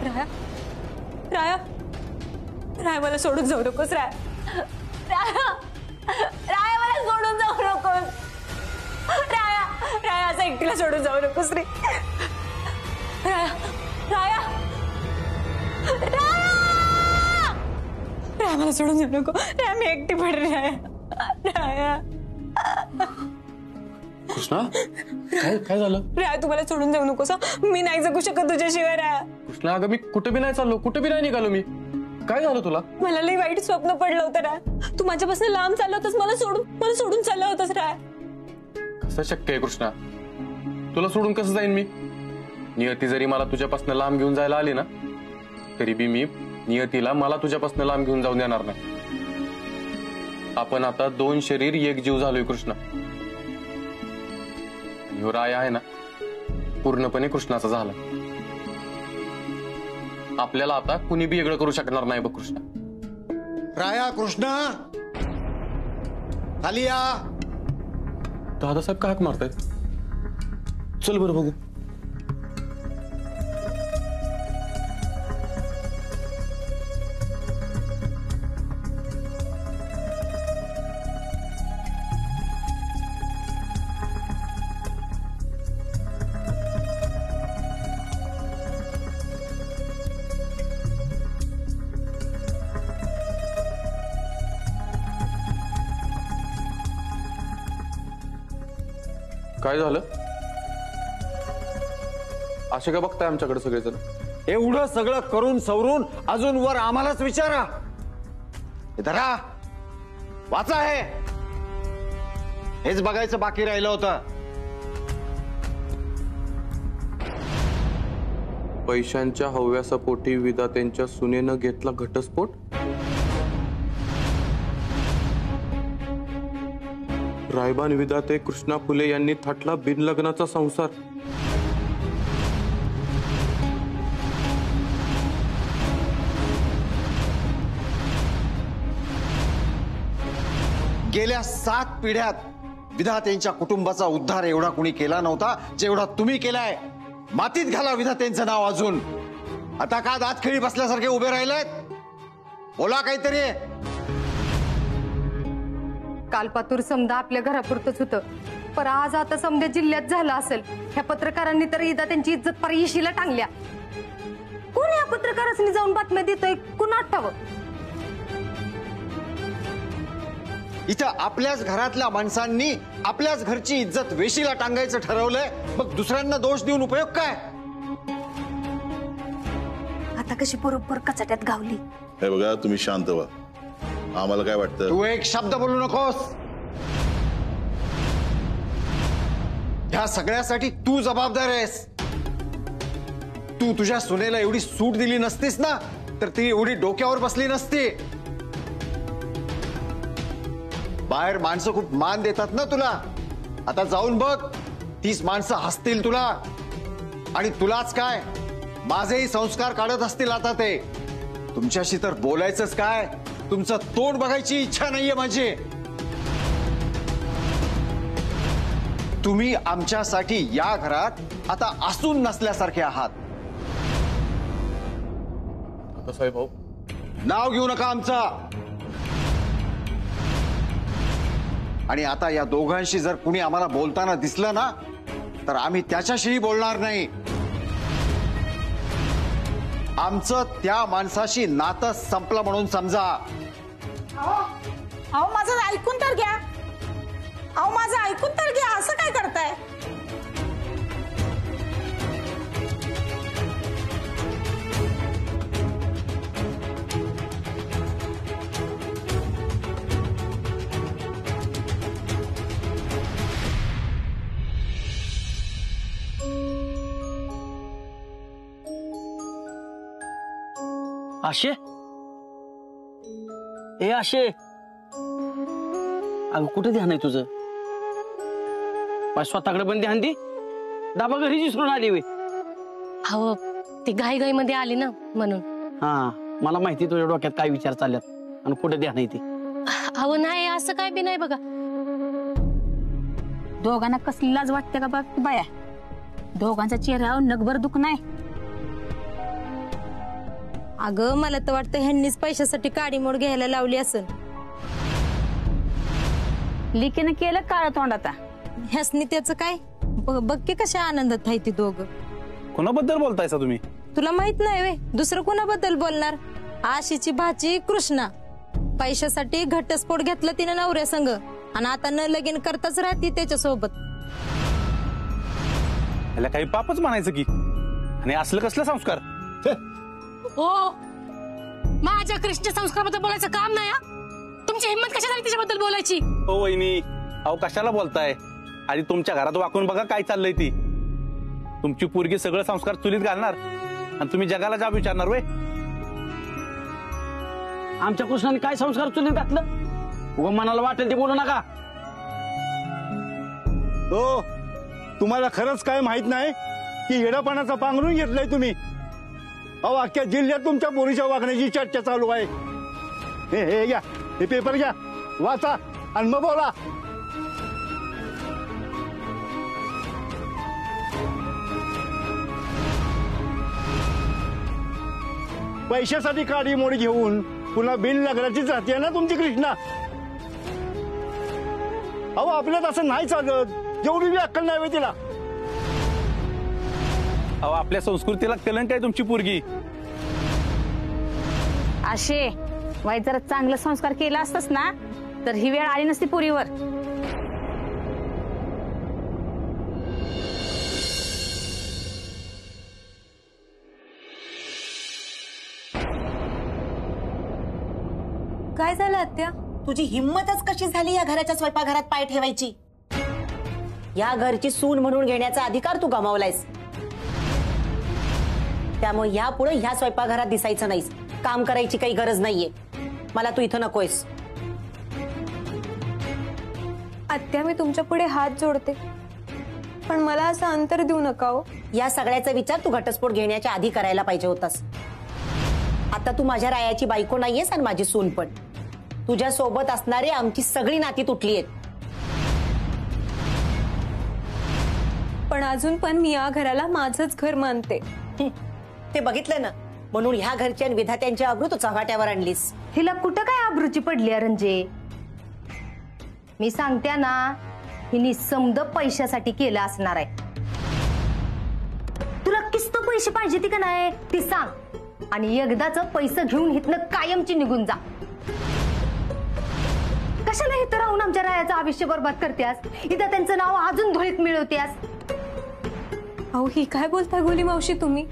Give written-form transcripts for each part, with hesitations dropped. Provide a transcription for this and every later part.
राया राया राया मला सोडून जाऊ नकोस राया राया राया मला सोडून जाऊ नकोस राया राया असं एकटीला सोडून जाऊ नकोस रे राया राया राया राया मला सोडून जाऊ नको राया मी एकटी पडले राया राया कृष्णा काय काय झालं राया तू मला सोडून जाऊ नकोस मी नाही जगू शकत तुझ्याशिवाय राया कृष्णा अगं मी कुठे बी नाही चाललो कुठे बी नाही निघालो मी काय झालं तुला मला लई वाईट स्वप्न पडलं होतं राया तू माझ्यापासून लांब चालला होतास मला सोडून चालला होतास राया कसं शक्य आहे कृष्णा तुला सोडून कसं जाईन मी नियती जरी मला तुझ्यापासून लांब घेऊन जायला आली ना तरी बी मी नियतीला मला तुझ्यापासून लांब घेऊन जाऊन देणार नाही आपण आता दोन शरीर एक जीव झालोय कृष्णा ह्यो राय आहे ना पूर्णपणे कृष्णाचा झाला आपल्याला आता कुणी बी वेगळं करू शकणार नाही बघ कृष्णा राया कृष्णा खाली या दादासाहेब काय हाक मारतायत चल बरं बघू काय झालं असे का बघताय आमच्याकडे सगळेजण एवढं सगळं करून सवरून अजून वर आम्हालाच विचारा धरा वाचा आहे हेच बघायचं बाकी राहिलं होतं पैशांच्या हव्यासापोटी विधात्यांच्या सुनेनं घेतला घटस्फोट रायबान विधाते कृष्णा फुले यांनी थाटला बिनलग्नाचा संसार गेल्या 7 पिढ्यात विधात्यांच्या कुटुंबाचा उद्धार एवढा कुणी केला नव्हता जेवढा तुम्ही केलाय मातीत घाला विधात्यांचं नाव अजून आता का दातखिळी बसल्यासारखे उभे राहिलेत बोला काहीतरी कालपातूर समजा आपल्या घरापुरतच होतं पर आज आता समजा जिल्ह्यात झालं असेल ह्या पत्रकारांनी तर इदा त्यांची इज्जत परयशीला टांगल्या कोण या पत्रकारांनी जाऊन बातम्या देतोय कोण आठवं इथं आपल्याच घरातल्या माणसांनी आपल्याच घरची इज्जत वेशीला टांगायचं ठरवलंय मग दुसऱ्यांना दोष देऊन उपयोग काय आता कशी बरोबर कचाट्यात गावली हे बघा तुम्ही शांत व्हा आम्हाला काय वाटतं तू एक शब्द बोलू नकोस ह्या सगळ्यासाठी तू जबाबदार आहेस तू तुझ्या सुनेला एवढी सूट दिली नसतीस ना तर ती एवढी डोक्यावर बसली नसती बाहेर माणसं खूप मान देतात ना तुला आता जाऊन बघ 30 माणसं हसतील तुला आणि तुलाच काय माझेही संस्कार काढत असतील आता ते तुमच्याशी तर बोलायचंच काय तुमचं तोंड बघायची इच्छा नाहीये माझी तुम्ही आमच्यासाठी या घरात आता असून नसल्यासारखे आहात दादासाहेब भाऊ नाव घेऊ नका आमचा आणि आता या दोघांशी जर कुणी आम्हाला बोलताना दिसलं ना तर आम्ही त्याच्याशीही बोलणार नाही आमचं त्या माणसाशी नातं संपलं म्हणून समजा अहो माझं ऐकून तर घ्या अहो माझं ऐकून तर घ्या असं काय करताय आशे ए आशे अगं कुठे ध्यान आहे तुझं स्वतःकडे पण ध्यान दे डाबा घरी विसरून आली वे अहो ती घाई मध्ये आली ना म्हणून हा मला माहिती तुझ्या डोक्यात काय विचार चालल्यात आणि कुठे ध्यान आहे ते अहो नाही असं काय बी नाही बघा दोघांना कसली लाज वाटते का बघ बाया दोघांच्या चेहऱ्यावर नगभर दुःख नाही अगं मला तर वाटतं ह्यांनीच पैशासाठी काडीमोड घ्यायला लावली असेल. लिकीनं केलं काळ तोंड आता. ह्यासनी त्याचं काय बघ की कशा आनंदात आहे ती दोघं. कोणाबद्दल बोलतायसा तुम्ही? तुला माहित नाही वे दुसरं कोणाबद्दल बोलणार. आशीची भाची कृष्णा पैशासाठी घटस्फोट घेतला तिने नवऱ्या संग आणि आता न लगीन करताच राहती त्याच्यासोबत. याला काही पापच म्हणायचं की, आणि असलं कसलं संस्कार? हो माझ्या कृष्ण संस्काराबद्दल बोलायचं काम नाही. तुमची हिंमत कशा झाली त्याच्याबद्दल बोलायची? हो वहिनी, अहो कशाला बोलताय? आणि तुमच्या घरात वाकून बघा काय चाललंय ती. तुमची पोरगी सगळं संस्कार चुलीत घालणार आणि तुम्ही जगाला जाब विचारणार वे. आमच्या कृष्णाने काय संस्कार चुलीत घातलं? उगा मनाला वाटेल ते बोलू नका. हो तुम्हाला खरंच काय माहित नाही की येडापणाचा पांघरून घेतलाय तुम्ही? अहो अख्ख्या जिल्ह्यात तुमच्या पोरीच्या वागण्याची चर्चा चालू आहे. हे घ्या, हे पेपर घ्या, वाचा आणि मग बोला. पैशासाठी काडी मोडी घेऊन पुन्हा बिन नगराचीच राहते ना तुमची कृष्णा. अहो आपल्यात असं नाही चालत. जेवढी बी अक्कल नाही तिला. अहो आपल्या संस्कृतीला कलंक आहे तुमची पोरगी. असे वाईट जरा चांगलं संस्कार केला असतस ना तर ही वेळ आली नसती पुरीवर. काय झालं आत्या? तुझी हिंमतच कशी झाली या घराच्या स्वयंपाकघरात पाय ठेवायची? या घरची सून म्हणून घेण्याचा अधिकार तू गमावलायस. त्यामुळे यापुढे ह्या स्वयंपाकघरात दिसायचं नाहीस. काम करायची काही गरज नाहीये. मला तू इथं नकोयस. आत्या मी तुमच्या पुढे हात जोडते, पण मला असं अंतर देऊ नका हो. या सगळ्याचा विचार तू घटस्फोट घेण्याच्या आधी करायला पाहिजे होतास. आता तू माझ्या रायाची बायको नाहीयेस आणि माझी सून पण. तुझ्या सोबत असणारी आमची सगळी नाती तुटली आहेत. पण अजून पण मी या घराला माझंच घर मानते. ते बघितलं ना, म्हणून ह्या घरच्या विधात्यांची अब्रू तू चव्हाट्यावर आणलीस. हिला कुठं काय आबरूची पडली रंजे? मी सांगते ना, हिने समद पैशासाठी केलं असणार आहे. तुला किस्त पैसे पाहिजे ती का नाही ती सांग, आणि एकदाच पैसे घेऊन इथनं कायमची निघून जा. कशाला इथं राहून आमच्या रायाचं आयुष्य बर्बाद करतेस? इथं त्यांचं नाव अजून धुळीत मिळवतेस. अहो ही काय बोलता गोली मावशी तुम्ही?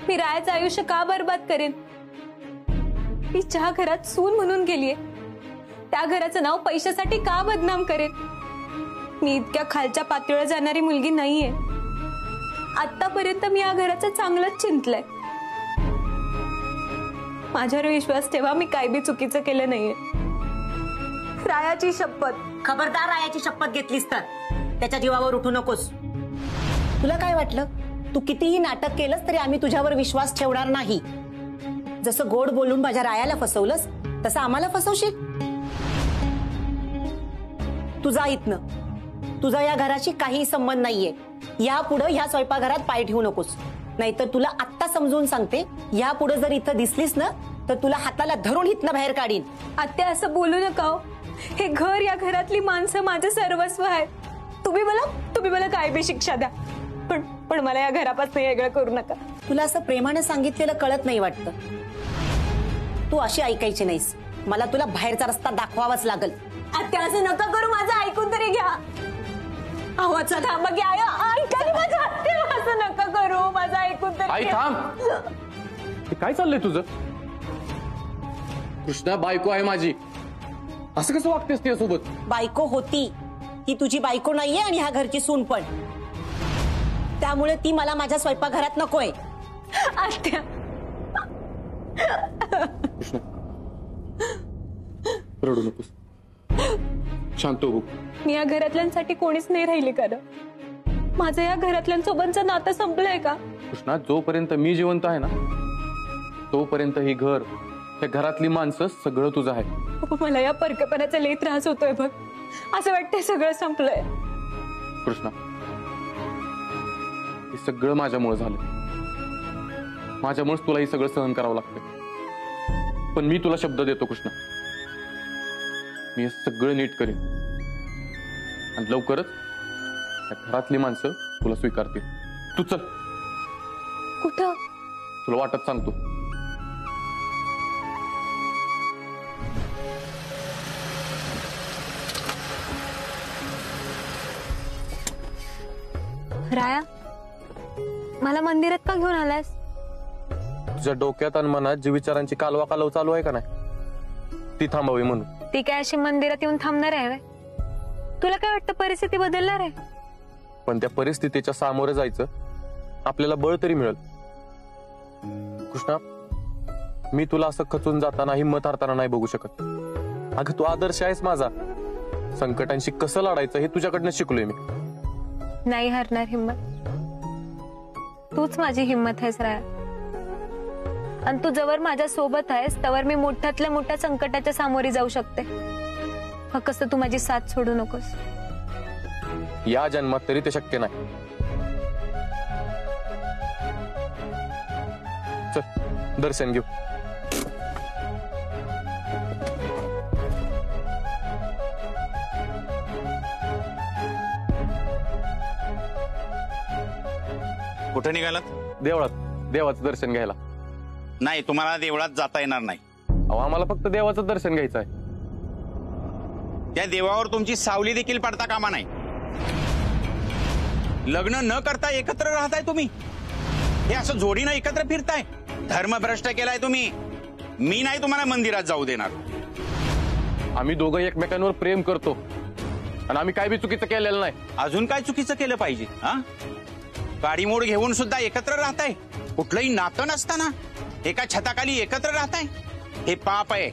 मी रायाचं आयुष्य का बर्बाद करेन? मी ज्या घरात सून म्हणून गेलीये त्या घराचं नाव पैशासाठी का बदनाम करेन? मी इतक्या खालच्या पातळीवर जाणारी मुलगी नाहीये. आतापर्यंत मी या घराचं चांगलंच चिंतलंय. माझ्यावर विश्वास ठेवा, मी काय बी चुकीचं केलं नाहीये. रायाची शपथ. खबरदार रायाची शपथ घेतलीस तर त्याच्या जीवावर उठू नकोस. तुला काय वाटलं? तू कितीही नाटक केलंस तरी आम्ही तुझ्यावर विश्वास ठेवणार नाही. जसं गोड बोलून माझ्या रायाला फसवलंस तसं आम्हाला फसवशील? तुझा इथनं. तुझा या घराशी काही संबंध नाहीये. यापुढे ह्या स्वयंपाकघरात पाय ठेवू नकोस, नाहीतर तुला आत्ता समजून सांगते, यापुढे जर इथं दिसलीस ना तर तुला हाताला धरून इथनं बाहेर काढीन. आत्या असं बोलू नका हो. हे घर, या घरातली माणसं माझं सर्वस्व आहे. तुम्ही मला काय बी शिक्षा द्या, पण मला या घरापासून वेगळं करू नका. तुला असं प्रेमानं सांगितलेलं कळत नाही वाटतं. तू अशी ऐकायची नाहीस. मला तुला बाहेरचा रस्ता दाखवावाच लागल. आत्या असं नका करू, माझं ऐकून तरी घ्या. आवाज थांबा घ्या. ऐका की माझं आत्या, असं नका करू, माझं ऐकून तरी आई घ्या. थांब. हे काय चाललंय तुझं? कृष्णा बायको आहे माझी, असं कसं वागतेस तिच्यासोबत? बायको होती, ती तुझी बायको नाहीये आणि ह्या घरची सून पण. त्यामुळे ती मला माझ्या स्वयंपाकघरात नकोय. आत्या कृष्णा रडू नकोस, शांत हो. मी या घरातल्यांसाठी कोणीच नाही राहिली का? माझं या घरातल्यांसोबतचं नातं संपलंय का? कृष्णा जोपर्यंत मी जिवंत आहे ना तोपर्यंत ही घर, त्या घरातली माणसं सगळं तुझं आहे. मला या परकेपणाचा लई त्रास होतोय बघ. असं वाटतंय सगळं संपलंय. कृष्णा हे सगळं माझ्यामुळे झालं. माझ्यामुळेच तुला हे सगळं सहन करावं लागतं. पण मी तुला शब्द देतो कृष्णा, मी हे सगळं नीट करीन आणि लवकरच या घरातली माणसं तुला स्वीकारतील. तू चल. कुठं? तुला वाटत सांगतो. राया, मला मंदिरात का घेऊन आलायस? तुझ्या डोक्यात आणि मनात जी विचारांची कालवा कालव चालू आहे का नाही, ती थांबावी म्हणून. ती काय अशी मंदिरात येऊन थांबणार आहे? तुला काय वाटतं परिस्थिती बदलणार आहे? पण त्या परिस्थितीच्या सामोरे जायचं आपल्याला बळ तरी मिळेल. कृष्णा, मी तुला असं खचून जाताना हिंमत हारताना नाही बघू शकत. अगं तू आदर्श आहेस माझा. संकटांशी कसं लढायचं हे तुझ्याकडनं शिकलोय मी. नाही हरणार हिंमत. तूच माझी हिंमत आहेस राया. आणि तू जवळ माझ्या सोबत आहेस तवर मी मोठ्यातल्या मोठ्या संकटाच्या सामोरी जाऊ शकते. फक्त तू माझी साथ सोडू नकोस. या जन्मात तरी ते शक्य नाही. चल दर्शन घेऊ. कुठे निघालात? देवळात देवाचं दर्शन घ्यायला. नाही, तुम्हाला देवळात जाता येणार नाही. अहो, आम्हाला फक्त देवाचं दर्शन घ्यायचं आहे. त्या देवावर तुमची सावली देखील पडता कामा नाही. लग्न न करता एकत्र राहताय तुम्ही. हे असं जोडीनं एकत्र फिरताय. धर्मभ्रष्ट केलाय तुम्ही. मी नाही तुम्हाला मंदिरात जाऊ देणार. आम्ही दोघं एकमेकांवर प्रेम करतो आणि आम्ही काय बी चुकीचं केलेलं नाही. अजून काय चुकीचं केलं पाहिजे? हा, गाडीमोड घेऊन सुद्धा एकत्र राहताय. कुठलंही नातं नसताना एका छताखाली एकत्र राहताय. हे पाप आहे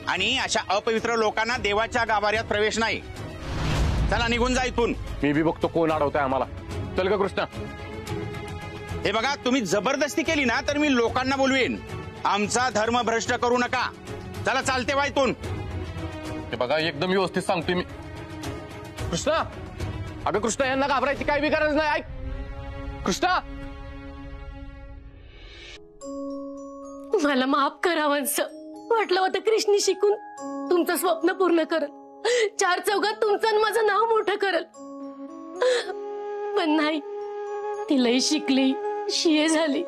आणि अशा अपवित्र लोकांना देवाच्या गाभाऱ्यात प्रवेश नाही. चला निघून जा इथून. मी बी बघतो कोण अडवताय आम्हाला. चल ग कृष्णा. हे बघा, तुम्ही जबरदस्ती केली ना तर मी लोकांना बोलवेन. आमचा धर्म भ्रष्ट करू नका. चला चालते वा इथून. हे बघा, एकदम व्यवस्थित सांगतोय मी. कृष्णा, अगं कृष्णा, यांना घाबरायची काय बी गरज नाही. ऐक कृष्णा. मला माफ करा वंश. वाटलं होतं कृष्णी शिकून तुमचं स्वप्न पूर्ण करल. 4 चौघात तुमचं आणि माझं नाव मोठं करल. पण नाही, ती लई शिकली, शिये झाली.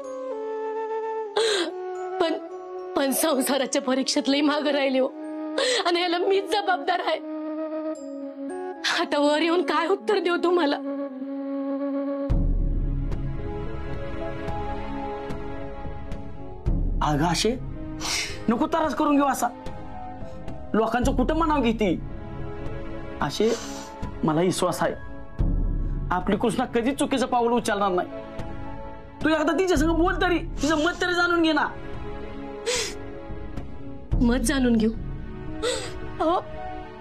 पण संसाराच्या परीक्षेत लई मागं राहिले हो. आणि याला मीच जबाबदार आहे. आता वर येऊन काय उत्तर देऊ तुम्हाला? अगं असे नको त्रास करून घेऊ. असा लोकांचं कुठं मनाव घेते. असे मला विश्वास आहे आपली कृष्णा कधीच चुकीचं पाऊल उचलणार नाही. तू एकदा तिच्या संग बोल तरी, तिचं मत तरी जाणून घे ना. मत जाणून घेऊ? अहो,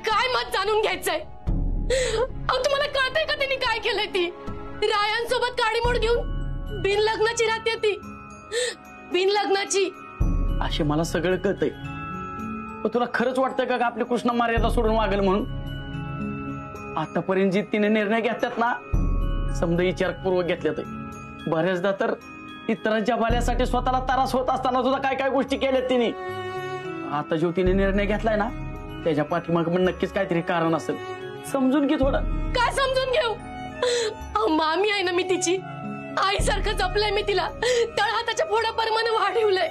काय मत जाणून घ्यायचंय? अहो, तुम्हाला कळतंय का तिने काय केलंय? ती रायांसोबत काडीमोड घेऊन बिन लग्नाची राहते. ती बिन लग्नाची. असे मला सगळं कळतंय. पण तुला खरंच वाटतंय का आपली कृष्णा मर्यादा सोडून वागेल म्हणून? आतापर्यंत जी तिने निर्णय घेतल्यात ना, समजा विचारपूर्वक घेतल्यात. बऱ्याचदा तर इतरांच्या भल्यासाठी स्वतःला त्रास होत असताना सुद्धा काय काय गोष्टी केल्यात तिने. आता जो तिने निर्णय घेतलाय ना, त्याच्या पाठीमागे पण नक्कीच काहीतरी कारण असेल. समजून घे थोडं. काय समजून घेऊ? अहो, मामी आहे ना मी तिची. आईसारखं जपलंय मी तिला. तळहाताच्या फोडाप्रमाणे वाढवलंय.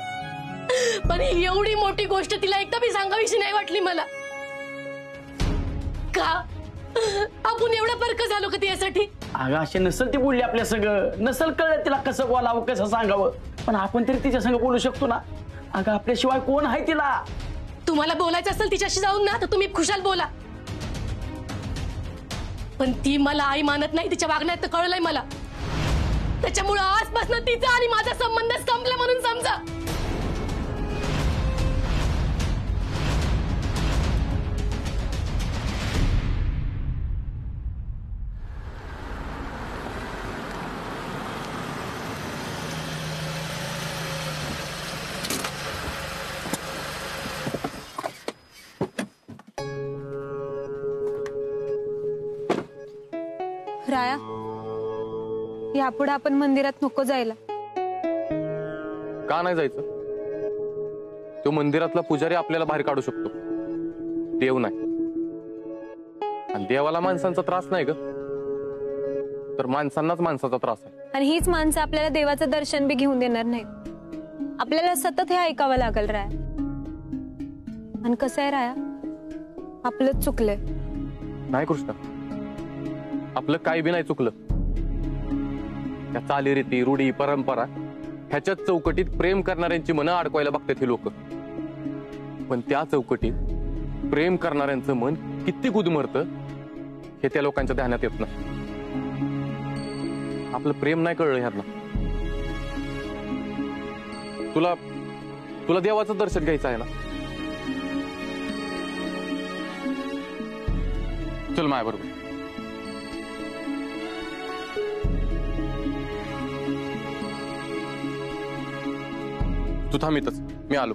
पण एवढी मोठी गोष्ट तिला एकदा बी सांगावीशी नाही वाटली मला. का आपण एवढा फरक झालो का तिच्यासाठी? अगं अशी नसल ती बोलली आपल्या सगळं. नसल कळलं तिला कसं बोलावं, कसं सांगावं. पण आपण तरी तिच्या संग बोलू शकतो ना. अगं आपल्याशिवाय कोण आहे तिला? तुम्हाला बोलायचं असेल तिच्याशी जाऊन ना, तर तुम्ही खुशाल बोला. पण ती मला आई मानत नाही. तिच्या वागण्यात तर कळलंय मला. त्याच्यामुळे आजपासून तिचा आणि माझा संबंध संपला म्हणून समजा. राया, यापुढे आपण मंदिरात नको जायला. का नाही जायचं? तो मंदिरातला पुजारी आपल्याला बाहेर काढू शकतो, देव नाही. आणि देवाला माणसांचा त्रास नाही ग, तर माणसांनाच माणसाचा त्रास आहे. आणि हीच माणसं आपल्याला देवाचं दर्शन बी घेऊन देणार नाहीत. आपल्याला सतत हे ऐकावं लागल राया. आणि कसं आहे राया, आपलंच चुकलंय. नाही कृष्णा, आपलं काही बी नाही चुकलं. त्या चालीरीती, रूढी, परंपरा ह्याच्याच चौकटीत प्रेम करणाऱ्यांची मनं अडकवायला बघतात हे लोक. पण त्या चौकटीत प्रेम करणाऱ्यांचं मन किती गुदमरतं हे त्या लोकांच्या ध्यानात येत नाही. आपलं प्रेम नाही कळलं ह्यांना. तुला तुला देवाचं दर्शन घ्यायचं आहे ना, चल माय बरोबर. तू थांबितच, मी आलो.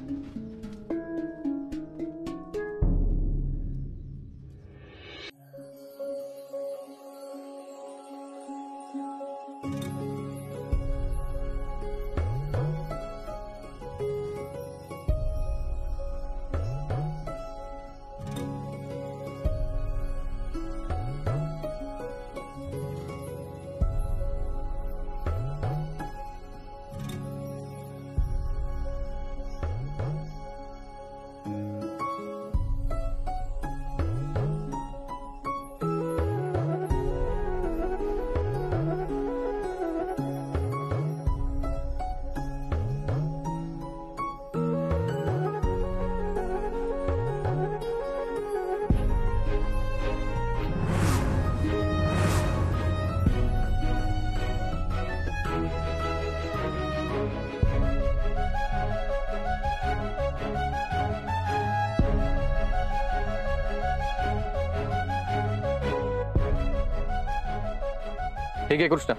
ठीक आहे कृष्णा,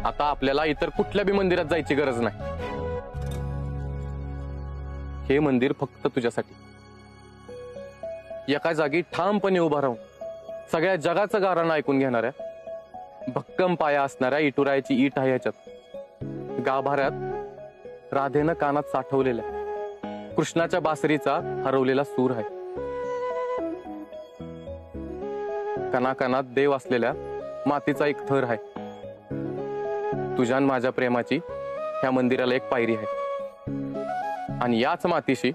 आता आपल्याला इतर कुठल्या बी मंदिरात जायची गरज नाही. हे मंदिर फक्त तुझ्यासाठी. एका जागी ठामपणे उभा राहून सगळ्या जगाचं गारण ऐकून घेणाऱ्या, भक्कम पाया असणाऱ्या इटुरायाची ईट आहे याच्यात. गाभाऱ्यात राधेनं कानात साठवलेल्या कृष्णाच्या बासरीचा हरवलेला सूर आहे. कणाकणात देव असलेल्या मातीचा एक थर आहे. तुझ्या माझ्या प्रेमाची ह्या मंदिराला एक पायरी आहे. आणि याच मातीशी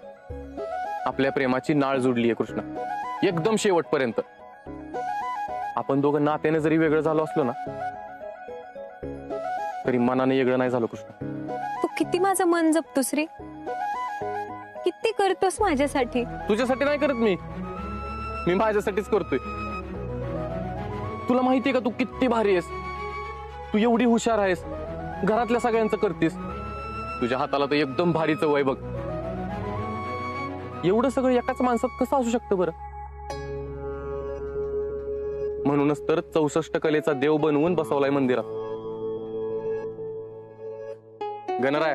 आपल्या प्रेमाची नाळ जुडली आहे कृष्णा, एकदम शेवटपर्यंत. आपण दोघं नात्याने जरी वेगळं झालो असलो ना, तरी मनाने वेगळं नाही झालो कृष्णा. तू किती माझं मन जपतोस रे, किती करतोस माझ्यासाठी. तुझ्यासाठी नाही करत मी माझ्यासाठीच करतोय. तुला माहितीये का तू किती भारी आहेस, तू एवढी हुशार आहेस, घरातल्या सगळ्यांचं करतेस. तुझ्या हाताला तर एकदम भारी चव आहे बघ. एवढं सगळं एकाच माणसात कसं असू शकतं बरं? म्हणूनच तर 64 कलेचा देव बनवून बसवलाय मंदिरात. गणराय,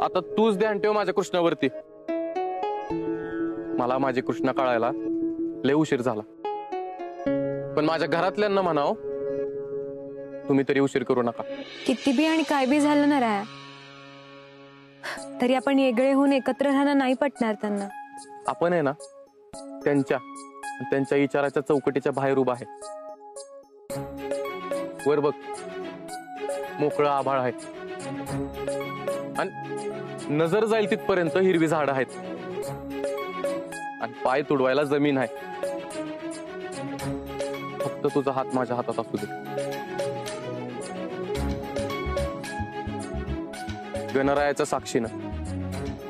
आता तूच ध्यान ठेव माझ्या कृष्णावरती. मला माझे कृष्ण कळायला लय उशीर झाला, पण माझ्या घरातल्यांना म्हणाव तुम्ही तरी उशीर करू नका. किती बी आणि काय बी झालं ना राया, तरी आपण वेगळे होऊन एकत्र राहणं नाही पटणार त्यांना. आपण आहे ना त्यांच्या विचाराच्या चौकटीच्या बाहेर उभा आहे. वर बघ, मोकळं आभाळ आहे आणि नजर जाईल तिथपर्यंत हिरवी झाडं आहेत आणि पाय तुडवायला जमीन आहे. फक्त तुझा हात माझ्या हातात असू दे. गणरायाच्या साक्षीनं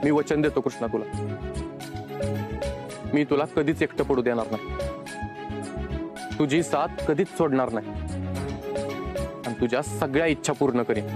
मी वचन देतो कृष्णा तुला, मी तुला कधीच एकटं पडू देणार नाही. तुझी साथ कधीच सोडणार नाही आणि तुझ्या सगळ्या इच्छा पूर्ण करीन.